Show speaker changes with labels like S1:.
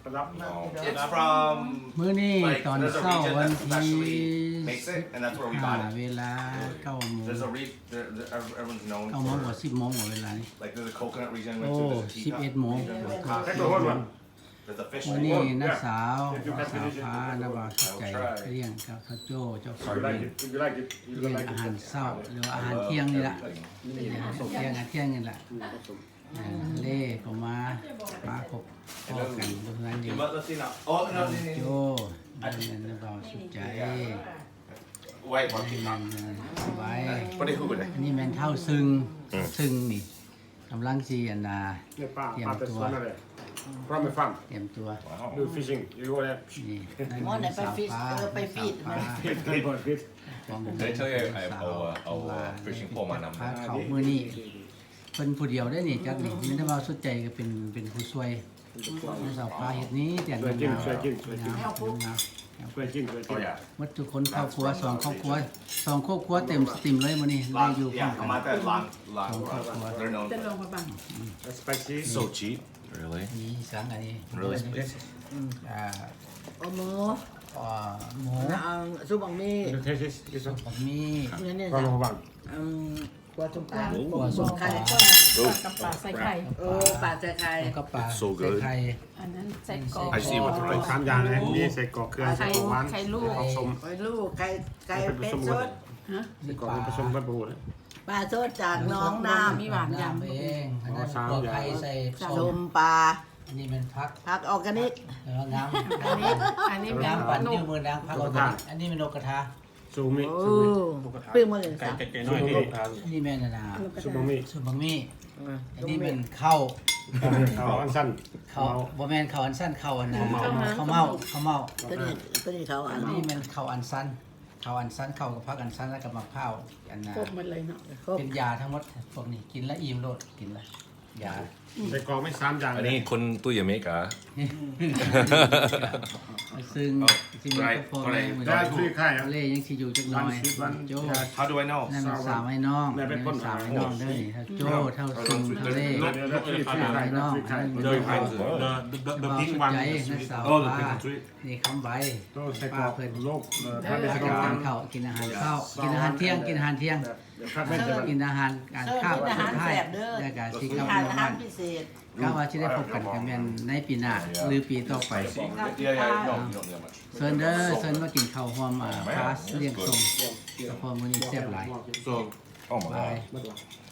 S1: It's from
S2: มื้อนี้
S1: like
S2: ตอน
S1: there's a
S2: เช้า
S1: region
S2: วัน
S1: that
S2: ที่
S1: especially makes it, and that's where we got
S2: เว
S1: it.
S2: ลา9 โมง
S1: There's a everyone's known
S2: 9 โมงก
S1: for
S2: ว่า10 โมงกว่าเวลานี้
S1: like there's a coconut region,
S2: โอ้
S1: there's a tea
S2: 11 โมง
S1: there's a fish
S2: มื้อ
S1: thing.
S2: นี้น้าสาวพาน้าบ่าวสุดใจเลี้ยงกับข้าวโจ้เจ้าของเลี้ยงเลี้ยงอาหารเช้าหรืออาหารเที่ยงนี่ล่ะอาหารเที่ยงนี่ล่ะเล่ก็มาพบพ่อกันตรงนั้นอยู่
S1: Let's see now. Oh no,
S2: โจ้น้าบ่าวสุดใจ
S1: wait, one keep
S2: ไว้
S1: What do you do?
S2: อันนี้แม่นเท่าซึ่งนี่กำลังสิอันน่ะ
S3: เนี่ยป้าแต่สวนอะไรเพราะไม่ฟัง
S2: เตรียมตัว
S3: ดู fishing อยู่ว่าเนี่ย
S2: นี่
S4: หมอไหนไปฟิชไปฟีดไหม
S3: พิษให้บอลพิษ
S5: Did I tell you our fishing pole มานำ
S2: พาเขามื้อนี้เพิ่นผู้เดียวได้นี่จักนี่มีแต่ว่าสุดใจก็เป็นผู้ช่วยสาวพาเฮ็ดนี้แต่งงาน
S3: ช่วยกิน
S2: ช่วยกิน
S1: Oh yeah.
S2: หมดทุกคนครอบครัว2ครอบครัว2ครอบครัวเต็มสตรีมเลยมื้อนี้ได้อยู่พร้อม
S1: Yeah,
S2: กัน
S1: I'm at that long. They're known.
S4: จะลงมาบ้าง
S3: spicy
S5: So cheap. Really?
S2: มีสังอันนี้
S5: Really spicy.
S4: โอ้โห
S2: หมู
S4: ซุปบังมี
S3: the taste is
S2: ผักมี
S4: เนี่ย
S3: ความระวัง
S4: กว่าจุ่มปลา
S2: หัวส้ม
S4: ไข่
S2: ปลา
S6: กับปลาใส่ไข่
S4: ปลาจะไข่
S2: แล้วก็ปลา
S5: So good
S2: ใส่ไข่
S6: อันนั้นใส่กรอก
S5: I see what the
S3: เป็น
S5: rice.
S3: สามอย่างเลยมีใส่กรอกเครื่องใส่
S6: ไข่
S3: ของหวาน
S6: ไข่ลูก
S3: ผสม
S4: ไข่ลูกไข่เป็ดสด
S3: ใส่กรอกผสมกับบูนะ
S4: ปลาสดจากน้องน้
S6: มีหวานยำ
S2: เองอันนั้นพวกไข่ใส่
S4: ำ
S2: ส้
S4: ช
S2: ม
S4: มปลา
S2: อันนี้เป็นพัก
S4: ผักออร์แกนิก
S2: แล้วน้ำ
S6: อันนี้เป็น
S2: น้ำปั่น
S6: น
S2: นิ้
S6: ม
S2: วมือน้ำพักเอาไปอันนี้เป็นนกกระทา
S3: ซูมิ
S4: โอ้เปรี้ยวมาเลยสัก
S3: น้อยที่
S2: อันนี้แม่นานา
S3: ซูบะหมี่
S2: สุบะหมี่อันนี้เป็นข้าว
S3: เอาอันสั้น
S2: ข้าวบ่แม่นข้าวอันสั้นข้าวอันนั้นข้าวเมา
S4: ตัวนี้เขาอั
S2: อั
S4: น
S2: นนี้เป็นข้าวอันสั้นข้าวอันสั้นข้าวกับผักอันสั้นแล้วก็มะพร้าวอันน่ะ
S6: ครบหมดเลยเนาะ
S2: เป็นยาทั้งหมดพวกนี้กินแล้วอิ่มโลดกินแล้วยา
S3: ใส่กรอกไม่สามอย่าง
S5: อันนี้คนตู้ยาเมกา
S2: ซึ่งที่มีก็พอแม่เหมือน
S3: ได้ช่วยไข่
S2: เล่ยังสิอยู่จักหน่อยโจ
S1: How do I know?
S2: นั่นมันสาวให้น้องนั่นเป็นสาวให้น้องเด้อนี่ถ้าโจเท่าซึ่งเท่าเล่
S3: เดี๋ยวช่วยไข่
S2: สาวให้น้อง
S3: ไข่
S2: นั่น
S3: โด
S2: เป็น
S3: ย
S2: สาว
S3: the
S2: บ่าว
S3: pink
S2: สุด
S3: one
S2: ใจนั่นสาว
S3: oh the
S2: ปลา
S3: pink tree
S2: นี่คำใบ
S3: ต้องใส่กรอกโลกถ้าไม่ใส่กร
S2: กิ
S3: อก
S2: นข้าวกินอาหารข้าวกินอาหารเที่ยงกินอาหารเที่ยง
S3: ถ้าไม่ใส่
S2: กินอาหารการข้าวสุดท้ายแล้วก็สิกลับ
S4: ทาน
S2: มา
S4: อาหารพิเศษ
S2: ก็ว่าสิได้พบกันกันแม่นในปีหน้าหรือปีต่อไป
S1: Yeah, no, you don't need that much.
S2: เซินเด้อเซินมากินข้าวหอมพาสเลี้ยงส่งกระเพาะมื้อนี้แซ่บหลาย
S5: So, oh my
S2: บาย
S5: god.